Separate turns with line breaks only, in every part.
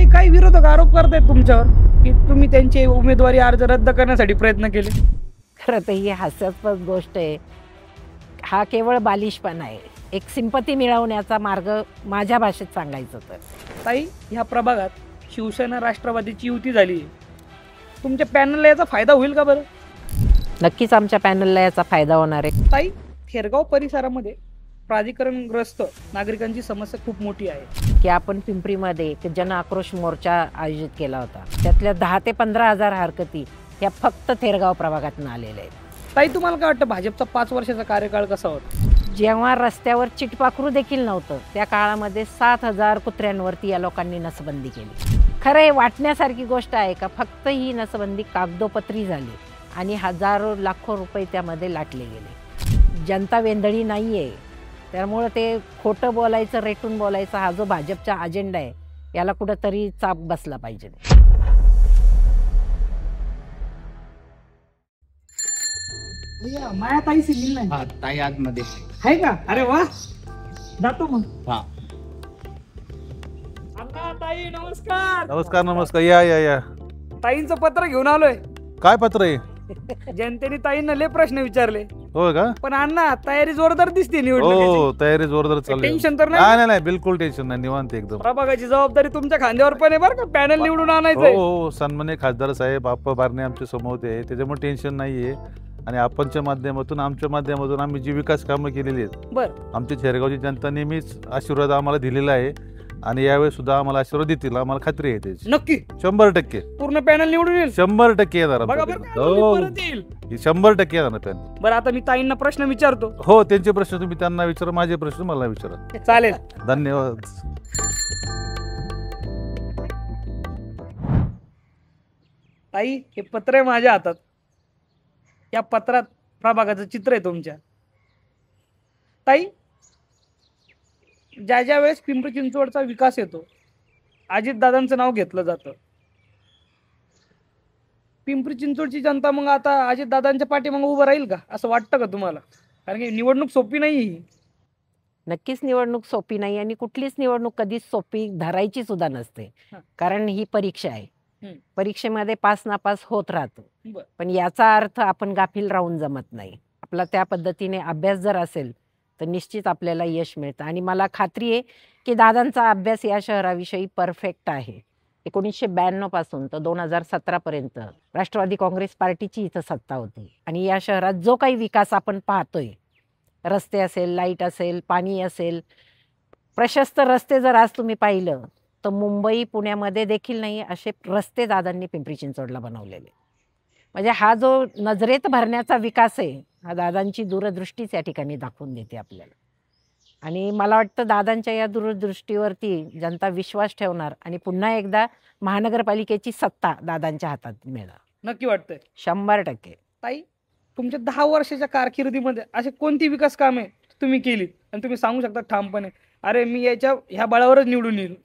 ताई काही विरोधक आरोप करतायत तुमच्यावर की तुम्ही त्यांचे उमेदवारी अर्ज रद्द करण्यासाठी प्रयत्न केले.
खरं तर ही हास्यास्पद गोष्ट आहे. हा केवळ बालिशपणा आहे. एक सिंपती मिळवण्याचा मार्ग माझ्या भाषेत सांगायचं तर.
ताई ह्या प्रभागात शिवसेना राष्ट्रवादीची युती झाली आहे. तुमच्या पॅनलला याचा फायदा होईल का बरं?
नक्कीच आमच्या पॅनलला याचा फायदा होणार आहे.
ताई थेरगाव परिसरामध्ये प्राधिकरणग्रस्त नागरिकांची समस्या खूप मोठी आहे
की आपण पिंपरीमध्ये एक जन आक्रोश मोर्चा आयोजित केला होता. त्यातल्या 10 ते 15 हजार हरकती ह्या फक्त थेरगाव प्रभागातून आलेल्या आहेत.
ताई तुम्हाला काय वाटतं भाजपचा 5 वर्षाचा कार्यकाळ कसा होता?
जेव्हा रस्त्यावर चिटपाखरू देखील नव्हतं त्या काळामध्ये 7,000 कुत्र्यांवरती या लोकांनी नसबंदी केली. खरं हे वाटण्यासारखी गोष्ट आहे का? फक्त ही नसबंदी कागदोपत्री झाली आणि हजारो लाखो रुपये त्यामध्ये लाटले गेले. जनता वेंधळी नाही आहे. त्यामुळं ते खोटं बोलायचं, रेटून बोलायचं हा जो भाजपचा अजेंडा आहे याला कुठंतरी चाप बसला पाहिजे.
माया ताई सिग्नल नाही.
हा ताई आतमध्ये
आहे का? अरे वा, जातो मग.
हा
अण्णा ताई नमस्कार.
नमस्कार नमस्कार, या या या.
ताईंचं पत्र घेऊन आलोय.
काय पत्र आहे?
जनतेने ताईंना लय प्रश्न विचारले.
हो का?
पण अण्णा तयारी जोरदार दिसते
हो
निवडणुकीची.
तयारी जोरदार चालू आहे.
टेन्शन तर
नाही
नाही?
नाही नाही, बिलकुल टेन्शन नाही, निवांत एकदम.
प्रभागाची जबाबदारी तुमच्या खांद्यावर पण आहे बरं का. पॅनल निवडून
हो
आणायचंय.
हो, सन्माननीय खासदार साहेब आप्पा बारणे आमचे समोर आहे, त्याच्यामुळे टेन्शन नाहीये. आणि आपणच्या माध्यमातून आमच्या माध्यमातून आम्ही जी विकास कामं केलेली आहेत,
बरं
आमची थेरगावची जनता नेहमीच आशीर्वाद आम्हाला दिलेला आहे आणि यावेळेस सुद्धा आम्हाला आशीर्वाद देतील, आम्हाला खात्री आहे त्याची.
नक्की
100%
पूर्ण पॅनल निवडून येईल.
100% येणार
बघा
आमचं
बरं
पॅन.
का, मी
हो
परत येईल.
100% येणार पॅन.
बरं आता मी ताईंना प्रश्न विचारतो.
हो, त्यांचे प्रश्न तुम्ही त्यांना विचारा, माझे प्रश्न मला विचारा.
चालेल.
धन्यवाद.
ताई हे पत्र आहे माझ्या हातात. या पत्रात प्रभागाचं चित्र आहे तुमच्या. ताई ज्या ज्या वेळेस पिंपरी चिंचवडचा विकास येतो अजितदादांचं नाव घेतलं जातं. पिंपरी चिंचवडची जनता मग आता अजितदादांच्या पाठीमागे उभं राहील का असं वाटतं का तुम्हाला? कारण की निवडणूक सोपी नाही ही.
नक्कीच निवडणूक सोपी नाही आणि कुठलीच निवडणूक कधीच सोपी धरायची सुद्धा नसते.
हा.
कारण ही परीक्षा आहे. परीक्षेमध्ये पास नापास होत राहतो.
बरं.
पण याचा अर्थ आपण गाफील राहून जमत नाही. आपला त्या पद्धतीने अभ्यास जर असेल तर निश्चित आपल्याला यश मिळतं. आणि मला खात्री आहे की दादांचा अभ्यास या शहराविषयी परफेक्ट आहे. 1992 पासून तर 2017 पर्यंत राष्ट्रवादी काँग्रेस पार्टीची इथं सत्ता होती आणि या शहरात जो काही विकास आपण पाहतोय, रस्ते असेल, लाईट असेल, पाणी असेल, प्रशस्त रस्ते जर आज तुम्ही पाहिलं तर मुंबई पुण्यामध्ये देखील नाही असे रस्ते दादांनी पिंपरी चिंचवडला बनवलेले. म्हणजे हा जो नजरेत भरण्याचा विकास आहे हा दादांची दूरदृष्टीच या ठिकाणी दाखवून देते आपल्याला. आणि मला वाटतं दादांच्या या दूरदृष्टीवरती जनता विश्वास ठेवणार आणि पुन्हा एकदा महानगरपालिकेची सत्ता दादांच्या हातात मिळणार.
नक्की वाटतंय.
100%.
ताई तुमच्या 10 वर्षाच्या कारकिर्दीमध्ये असे कोणती विकास कामे तुम्ही केली आणि तुम्ही सांगू शकता ठामपणे अरे मी ह्या बळावरच निवडून येईल?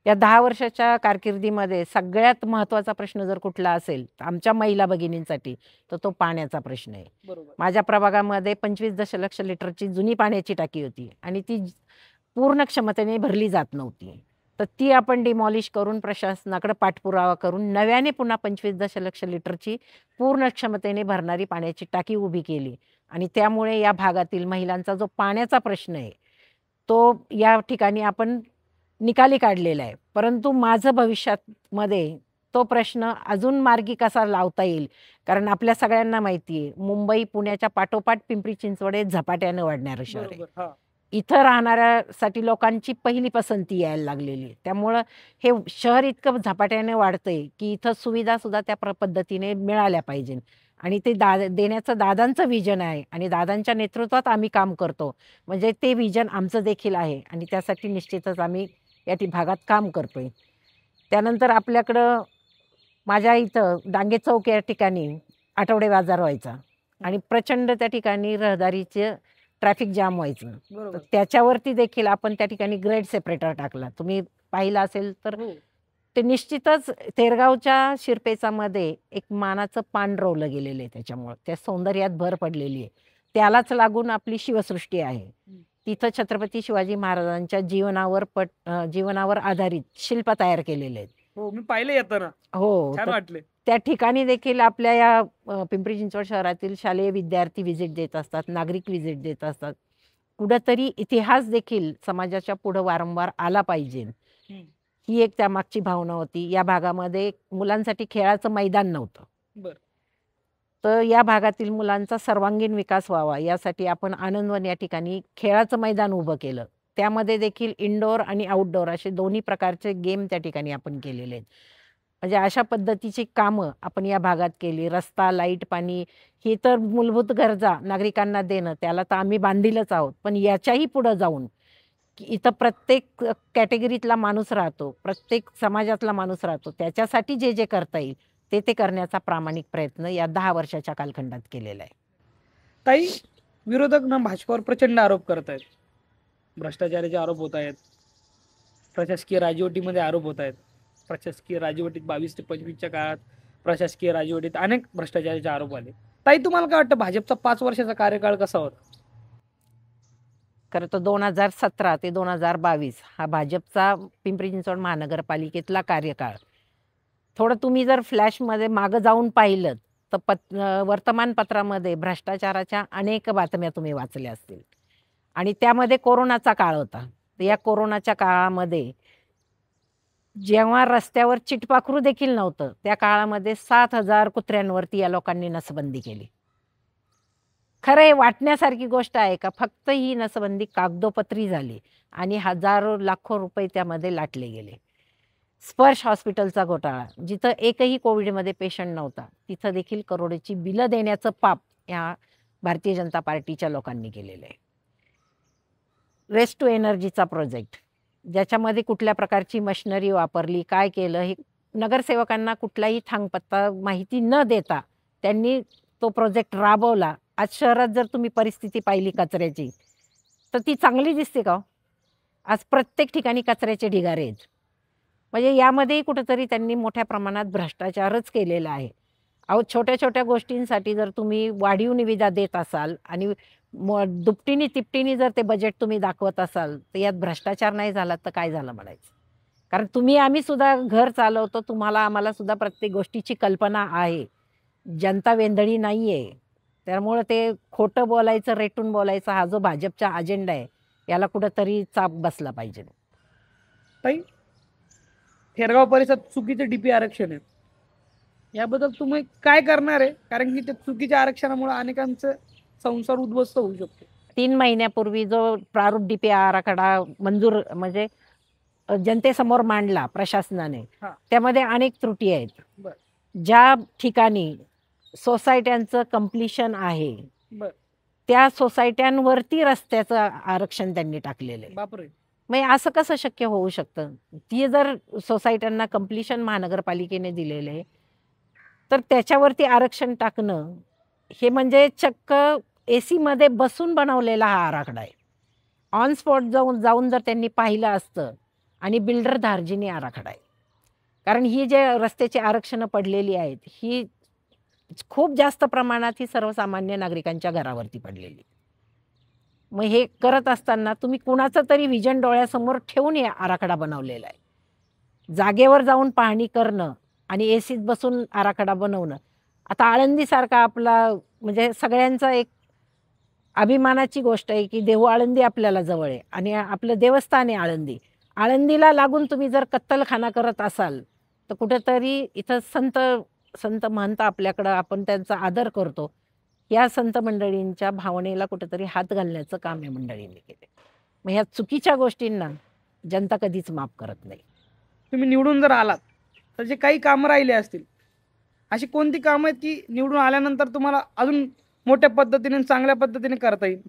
या 10 वर्षाच्या कारकिर्दीमध्ये सगळ्यात महत्त्वाचा प्रश्न जर कुठला असेल तर आमच्या महिला भगिनींसाठी तर तो पाण्याचा प्रश्न आहे.
बरोबर.
माझ्या प्रभागामध्ये 25 दशलक्ष लिटरची जुनी पाण्याची टाकी होती आणि ती पूर्ण क्षमतेने भरली जात नव्हती. तर ती आपण डिमॉलिश करून प्रशासनाकडे पाठपुरावा करून नव्याने पुन्हा 25 दशलक्ष लिटरची पूर्ण क्षमतेने भरणारी पाण्याची टाकी उभी केली. आणि त्यामुळे या भागातील महिलांचा जो पाण्याचा प्रश्न आहे तो या ठिकाणी आपण निकाली काढलेला आहे. परंतु माझं भविष्यामध्ये तो प्रश्न अजून मार्गी कसा लावता येईल, कारण आपल्या सगळ्यांना माहिती आहे मुंबई पुण्याच्या पाठोपाठ पिंपरी चिंचवड हे झपाट्यानं वाढणारं शहर आहे.
बरोबर. हा.
इथं राहणाऱ्यासाठी लोकांची पहिली पसंती यायला लागलेली आहे. त्यामुळं हे शहर इतकं झपाट्याने वाढतंय की इथं सुविधासुद्धा त्या पद्धतीने मिळाल्या पाहिजे. आणि ते देण्याचं दादांचं विजन आहे आणि दादांच्या नेतृत्वात आम्ही काम करतो. म्हणजे ते विजन आमचं देखील आहे आणि त्यासाठी निश्चितच आम्ही या भागात काम करतोय. त्यानंतर आपल्याकडं माझ्या इथं डांगे चौक या ठिकाणी आठवडे बाजार व्हायचा आणि प्रचंड त्या ठिकाणी रहदारीचे ट्रॅफिक जाम व्हायचं.
बरोबर.
तर त्याच्यावरती देखील आपण त्या ठिकाणी ग्रेड सेपरेटर टाकला. तुम्ही पाहिलं असेल तर
हो.
ते निश्चितच थेरगावच्या शिरपेचामध्ये एक मानाचं पान रोवलं गेलेलं आहे. त्याच्यामुळं त्या सौंदर्यात भर पडलेली आहे. त्यालाच लागून आपली शिवसृष्टी आहे. तिथं छत्रपती शिवाजी महाराजांच्या जीवनावर आधारित शिल्प तयार केलेले आहेत.
हो, मी पाहिले येताना,
हो,
छान
तर
वाटले.
त्या ठिकाणी देखील आपल्या या पिंपरी चिंचवड शहरातील शालेय विद्यार्थी व्हिजिट देत असतात, नागरिक व्हिजिट देत असतात. कुठंतरी इतिहास देखील समाजाच्या पुढं वारंवार आला पाहिजे,
हम्म.
ही एक त्यामागची भावना होती. या भागामध्ये मुलांसाठी खेळाचं मैदान नव्हतं.
बरं.
तर या भागातील मुलांचा सर्वांगीण विकास व्हावा यासाठी आपण आनंदवन या ठिकाणी खेळाचं मैदान उभं केलं. त्यामध्ये देखील इनडोअर आणि आउटडोअर असे दोन्ही प्रकारचे गेम त्या ठिकाणी आपण केलेले आहेत. म्हणजे अशा पद्धतीची कामं आपण या भागात केली. रस्ता, लाईट, पाणी ही तर मूलभूत गरजा नागरिकांना देणं, त्याला तर आम्ही बांधीलच आहोत. पण याच्याही पुढं जाऊन की इथं प्रत्येक कॅटेगरीतला माणूस राहतो, प्रत्येक समाजातला माणूस राहतो, त्याच्यासाठी जे जे करता येईल ते करण्याचा प्रामाणिक प्रयत्न या 10 वर्षाच्या कालखंडात केलेला आहे.
ताई, विरोधक ना भाजपावर प्रचंड आरोप करत आहेत. भ्रष्टाचाराचे आरोप होत आहेत, प्रशासकीय राजवटीमध्ये आरोप होत आहेत. प्रशासकीय राजवटीत 22 ते 25च्या काळात प्रशासकीय राजवटीत अनेक भ्रष्टाचाराचे आरोप आले. ताई, तुम्हाला काय वाटतं भाजपचा 5 वर्षाचा कार्यकाळ कसा होता?
खरं तर 2017 ते 2022 हा भाजपचा पिंपरी चिंचवड महानगरपालिकेतला कार्यकाळ. थोडं तुम्ही जर फ्लॅशमध्ये मागं जाऊन पाहिलं तर वर्तमानपत्रामध्ये भ्रष्टाचाराच्या अनेक बातम्या तुम्ही वाचल्या असतील. आणि त्यामध्ये कोरोनाचा काळ होता. तर या कोरोनाच्या काळामध्ये जेव्हा रस्त्यावर चिटपाखरू देखील नव्हतं, त्या काळामध्ये 7,000 कुत्र्यांवरती या लोकांनी नसबंदी केली. खरं हे वाटण्यासारखी गोष्ट आहे का? फक्त ही नसबंदी कागदोपत्री झाली आणि हजारो लाखो रुपये त्यामध्ये लाटले गेले. स्पर्श हॉस्पिटलचा घोटाळा, जिथं एकही कोविडमध्ये पेशंट नव्हता, तिथं देखील करोडोची बिलं देण्याचं पाप या भारतीय जनता पार्टीच्या लोकांनी केलेलं आहे. वेस्ट टू एनर्जीचा प्रोजेक्ट, ज्याच्यामध्ये कुठल्या प्रकारची मशिनरी वापरली, काय केलं, हे नगरसेवकांना कुठलाही थांगपत्ता माहिती न देता त्यांनी तो प्रोजेक्ट राबवला. आज शहरात जर तुम्ही परिस्थिती पाहिली कचऱ्याची, तर ती चांगली दिसते का? आज प्रत्येक ठिकाणी कचऱ्याचे ढिगारे आहेत. म्हणजे यामध्येही कुठंतरी त्यांनी मोठ्या प्रमाणात भ्रष्टाचारच केलेला आहे. अहो, छोट्या छोट्या गोष्टींसाठी जर तुम्ही वाढीव निविदा देत असाल आणि दुपटीने तिपटीने जर ते बजेट तुम्ही दाखवत असाल, तर यात भ्रष्टाचार नाही झाला तर काय झालं म्हणायचं? कारण आम्ही सुद्धा घर चालवतो, तुम्हाला आम्हाला सुद्धा प्रत्येक गोष्टीची कल्पना आहे. जनता वेंधळी नाही आहे. त्यामुळं ते खोटं बोलायचं, रेटून बोलायचं हा जो भाजपचा अजेंडा आहे, याला कुठंतरी चाप बसला पाहिजे.
ताई, थेरगाव परिसरात चुकीचे डीपी आरक्षण आहे, याबद्दल तुम्ही काय करणार आहे? कारण की त्या चुकीच्या आरक्षणामुळे अनेकांचं संसार उद्ध्वस्त होऊ शकतो.
3 महिन्यापूर्वी जो प्रारूप डीपी आराखडा मंजूर म्हणजे जनतेसमोर मांडला प्रशासनाने,
हा.
त्यामध्ये अनेक त्रुटी आहेत.
बरं.
ज्या ठिकाणी सोसायट्यांचं कंप्लिशन आहे,
बरं.
त्या सोसायट्यांवरती रस्त्याचं आरक्षण त्यांनी टाकलेलं आहे.
बापरे.
मग असं कसं शक्य होऊ शकतं? ती जर सोसायट्यांना कंप्लिशन महानगरपालिकेने दिलेलं आहे, तर त्याच्यावरती आरक्षण टाकणं हे म्हणजे चक्क AC मध्ये बसून बनवलेला हा आराखडा आहे. ऑन स्पॉट जाऊन जर त्यांनी पाहिलं असतं, आणि बिल्डर धार्जिनी आराखडा आहे. कारण ही जे रस्त्याची आरक्षणं पडलेली आहेत, ही खूप जास्त प्रमाणात ही सर्वसामान्य नागरिकांच्या घरावरती पडलेली. मग हे करत असताना तुम्ही कुणाचं तरी विजन डोळ्यासमोर ठेवून हे आराखडा बनवलेला आहे. जागेवर जाऊन पाहणी करणं आणि ACत बसून आराखडा बनवणं. आता आळंदीसारखा आपला म्हणजे सगळ्यांचा एक अभिमानाची गोष्ट आहे की देहू आळंदी आपल्याला जवळ आहे आणि आपलं देवस्थान आहे आळंदी. आळंदीला लागून तुम्ही जर कत्तलखाना करत असाल, तर कुठेतरी इथं संत महंत आपल्याकडं, आपण त्यांचा आदर करतो, या संत मंडळींच्या भावनेला कुठेतरी हात घालण्याचं काम या मंडळींनी केले. मग ह्या चुकीच्या गोष्टींना जनता कधीच माफ करत नाही.
तुम्ही निवडून जर आलात तर जे काही कामं राहिले असतील, अशी कोणती कामं आहेत की निवडून आल्यानंतर तुम्हाला अजून मोठ्या पद्धतीने, चांगल्या पद्धतीने करता येईल?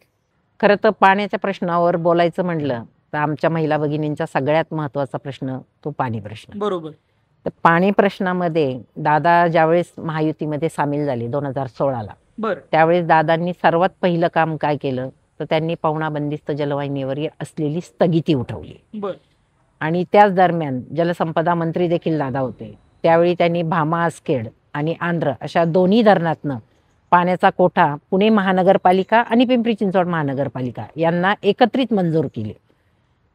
खरं तर पाण्याच्या प्रश्नावर बोलायचं म्हटलं तर आमच्या महिला भगिनींचा सगळ्यात महत्त्वाचा प्रश्न तो पाणी प्रश्न.
बरोबर.
तर पाणी प्रश्नामध्ये दादा ज्यावेळेस महायुतीमध्ये सामील झाले 2016ला,
बरं,
त्यावेळेस दादांनी सर्वात पहिलं काम काय केलं, तर त्यांनी पवना बंदिस्त जलवाहिनीवर असलेली स्थगिती उठवली.
बरं.
आणि त्याच दरम्यान जलसंपदा मंत्री देखील दादा होते. त्यावेळी त्यांनी भामा, आसखेड आणि आंध्र अशा दोन्ही धरणातनं पाण्याचा कोठा पुणे महानगरपालिका आणि पिंपरी चिंचवड महानगरपालिका यांना एकत्रित मंजूर केले.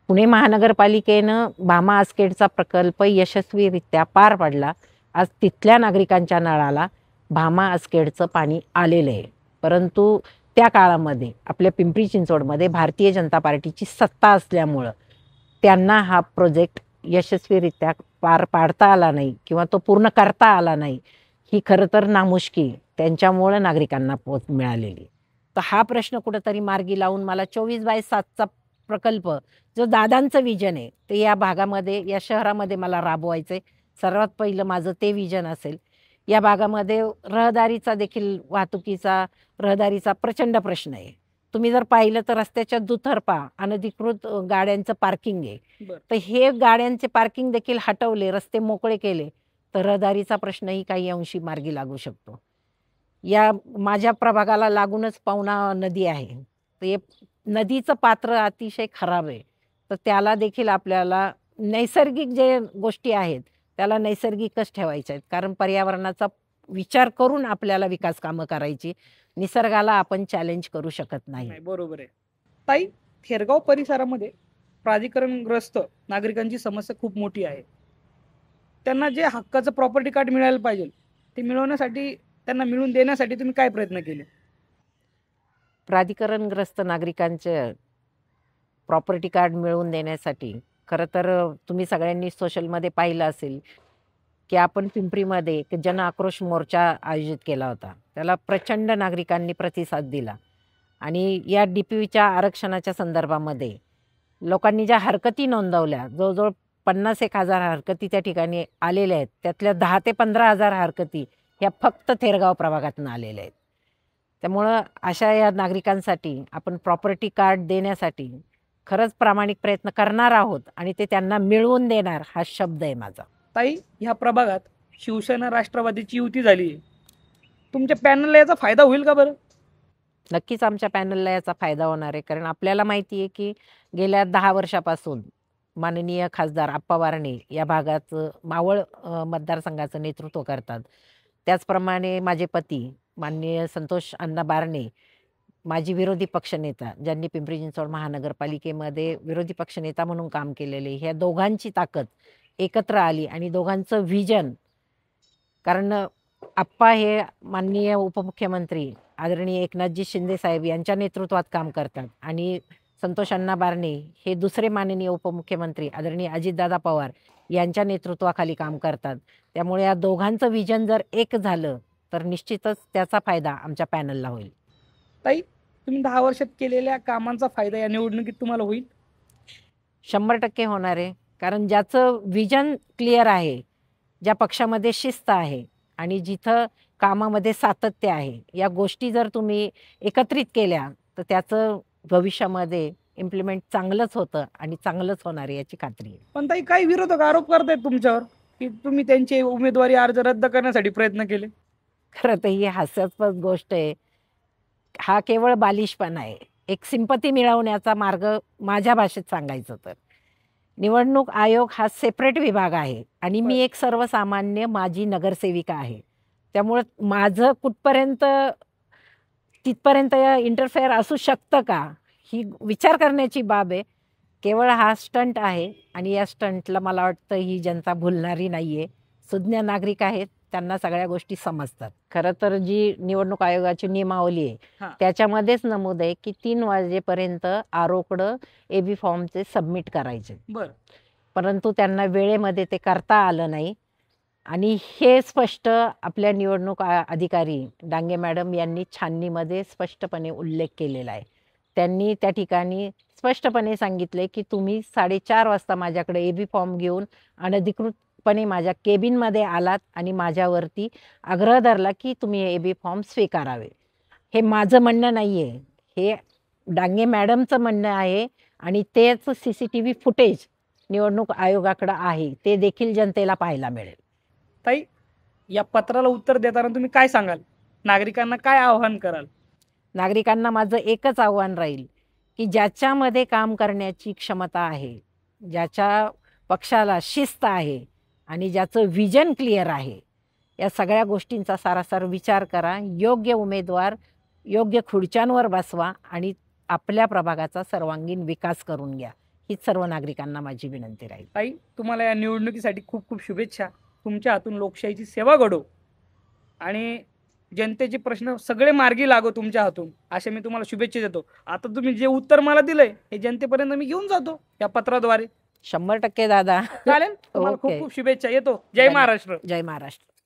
पुणे महानगरपालिकेनं भामा आसखेडचा प्रकल्प यशस्वीरित्या पार पाडला. आज तिथल्या नागरिकांच्या नळाला भामा आसखेडचं पाणी आलेलं आहे. परंतु त्या काळामध्ये आपल्या पिंपरी चिंचवडमध्ये भारतीय जनता पार्टीची सत्ता असल्यामुळं त्यांना हा प्रोजेक्ट यशस्वीरित्या पार पाडता आला नाही किंवा तो पूर्ण करता आला नाही. ही खरं तर नामुष्की त्यांच्यामुळं नागरिकांना मिळालेली. तर हा प्रश्न कुठंतरी मार्गी लावून मला 24/7चा प्रकल्प जो दादांचं विजन आहे ते या भागामध्ये या शहरामध्ये मला राबवायचं आहे. सर्वात पहिलं माझं ते विजन असेल. या भागामध्ये रहदारीचा प्रचंड प्रश्न आहे. तुम्ही जर पाहिलं तर रस्त्याच्या दुतर्फा अनधिकृत गाड्यांचं पार्किंग आहे.
बरं.
तर हे गाड्यांचे पार्किंग देखील हटवले, रस्ते मोकळे केले तर रहदारीचा प्रश्नही काही अंशी मार्गी लागू शकतो. या माझ्या प्रभागाला लागूनच पवना नदी आहे. तर हे नदीचं पात्र अतिशय खराब आहे. तर त्याला देखील आपल्याला नैसर्गिक जे गोष्टी आहेत त्याला नैसर्गिकच ठेवायच्या आहेत. कारण पर्यावरणाचा विचार करून आपल्याला विकास कामं करायची. निसर्गाला आपण चॅलेंज करू शकत नाही.
नाही, बरोबर आहे. ताई, थेरगाव परिसरामध्ये प्राधिकरणग्रस्त नागरिकांची समस्या खूप मोठी आहे. त्यांना जे हक्काचं प्रॉपर्टी कार्ड मिळायला पाहिजे ते मिळवण्यासाठी, त्यांना मिळवून देण्यासाठी तुम्ही काय प्रयत्न केले?
प्राधिकरणग्रस्त नागरिकांचे प्रॉपर्टी कार्ड मिळवून देण्यासाठी खरं तर तुम्ही सगळ्यांनी सोशलमध्ये पाहिलं असेल की आपण पिंपरीमध्ये एक जन आक्रोश मोर्चा आयोजित केला होता. त्याला प्रचंड नागरिकांनी प्रतिसाद दिला आणि या DPWच्या आरक्षणाच्या संदर्भामध्ये लोकांनी ज्या हरकती नोंदवल्या, जवळजवळ 50,000 हरकती त्या ठिकाणी आलेल्या आहेत. त्यातल्या 10,000 ते 15,000 हरकती ह्या फक्त थेरगाव प्रभागातून आलेल्या आहेत. त्यामुळं अशा या नागरिकांसाठी आपण प्रॉपर्टी कार्ड देण्यासाठी खरंच प्रामाणिक प्रयत्न करणार आहोत आणि ते त्यांना मिळवून देणार हा शब्द आहे माझा.
ताई, ह्या प्रभागात शिवसेना राष्ट्रवादीची युती झाली आहे. तुमच्या पॅनलला याचा फायदा होईल का बरं?
नक्कीच आमच्या पॅनलला याचा फायदा होणार आहे. कारण आपल्याला माहिती आहे की गेल्या 10 वर्षापासून माननीय खासदार आप्पा बारणे या भागाचं मावळ मतदारसंघाचं नेतृत्व करतात. त्याचप्रमाणे माझे पती माननीय संतोष अण्णा बारणे, माजी विरोधी पक्षनेता, ज्यांनी पिंपरी चिंचवड महानगरपालिकेमध्ये विरोधी पक्षनेता म्हणून काम केलेले, ह्या दोघांची ताकद एकत्र आली आणि दोघांचं व्हिजन. कारण आप्पा हे माननीय उपमुख्यमंत्री आदरणीय एकनाथजी शिंदे साहेब यांच्या नेतृत्वात काम करतात आणि संतोष अण्णा बारणे हे दुसरे माननीय उपमुख्यमंत्री आदरणीय अजितदादा पवार यांच्या नेतृत्वाखाली काम करतात. त्यामुळे या दोघांचं व्हिजन जर एक झालं तर निश्चितच त्याचा फायदा आमच्या पॅनलला होईल.
ताई, तुम्ही 10 वर्षात केलेल्या कामांचा फायदा या निवडणुकीत तुम्हाला होईल?
100% होणार आहे. कारण ज्याचं विजन क्लिअर आहे, ज्या पक्षामध्ये शिस्त आहे आणि जिथं कामामध्ये सातत्य आहे, या गोष्टी जर तुम्ही एकत्रित केल्या तर त्याचं भविष्यामध्ये इम्प्लिमेंट चांगलंच होतं आणि चांगलंच होणार आहे याची खात्री आहे.
पण ताई, काही विरोधक आरोप करतायत तुमच्यावर की तुम्ही त्यांचे उमेदवारी अर्ज रद्द करण्यासाठी प्रयत्न केले.
खरं तर ही हास्यास्पद गोष्ट आहे. हा केवळ बालिशपणा आहे. एक सिंपती मिळवण्याचा मार्ग माझ्या भाषेत सांगायचं तर निवडणूक आयोग हा सेपरेट विभाग आहे आणि मी एक सर्वसामान्य माजी नगरसेविका आहे. त्यामुळे माझं तिथपर्यंत इंटरफेअर असू शकतं का, ही विचार करण्याची बाब आहे. केवळ हा स्टंट आहे आणि या स्टंटला मला वाटतं ही जनता भुलणारी नाही आहे. सुज्ञ नागरिक आहेत, त्यांना सगळ्या गोष्टी समजतात. खरं तर जी निवडणूक आयोगाची नियमावली आहे त्याच्यामध्येच नमूद आहे की 3 वाजेपर्यंत आरोकडं AB फॉर्मचे सबमिट करायचे.
बरं.
परंतु त्यांना वेळेमध्ये ते करता आलं नाही आणि हे स्पष्ट आपल्या निवडणूक अधिकारी डांगे मॅडम यांनी छाननीमध्ये स्पष्टपणे उल्लेख केलेला आहे. त्यांनी त्या ठिकाणी स्पष्टपणे सांगितले की तुम्ही 4:30 वाजता माझ्याकडे AB फॉर्म घेऊन अनधिकृतपणे माझ्या केबिनमध्ये आलात आणि माझ्यावरती आग्रह धरला की तुम्ही AB फॉर्म स्वीकारावे. हे माझं म्हणणं नाही आहे, हे डांगे मॅडमचं म्हणणं आहे आणि तेच CCTV फुटेज निवडणूक आयोगाकडे आहे, ते देखील जनतेला पाहायला मिळेल.
ताई, या पत्राला उत्तर देताना तुम्ही काय सांगाल? नागरिकांना काय आवाहन कराल?
नागरिकांना माझं एकच आव्हान राहील की ज्याच्यामध्ये काम करण्याची क्षमता आहे, ज्याच्या पक्षाला शिस्त आहे आणि ज्याचं विजन क्लिअर आहे, या सगळ्या गोष्टींचा सारासार विचार करा, योग्य उमेदवार योग्य खुर्च्यांवर बसवा आणि आपल्या प्रभागाचा सर्वांगीण विकास करून घ्या. हीच सर्व नागरिकांना माझी विनंती राहील.
ताई, तुम्हाला या निवडणुकीसाठी खूप खूप शुभेच्छा. तुमच्या हातून लोकशाहीची सेवा घडो आणि जनतेचे प्रश्न सगळे मार्गी लागो तुमच्या हातून, असे मी तुम्हाला शुभेच्छा देतो. आता तुम्ही जे उत्तर मला दिलंय हे जनतेपर्यंत मी घेऊन जातो या पत्राद्वारे.
100% दादा.
चालेल. तुम्हाला खूप
ओके.
खूप शुभेच्छा. येतो. जय
धन्यवाद.
महाराष्ट्र.
जय महाराष्ट्र.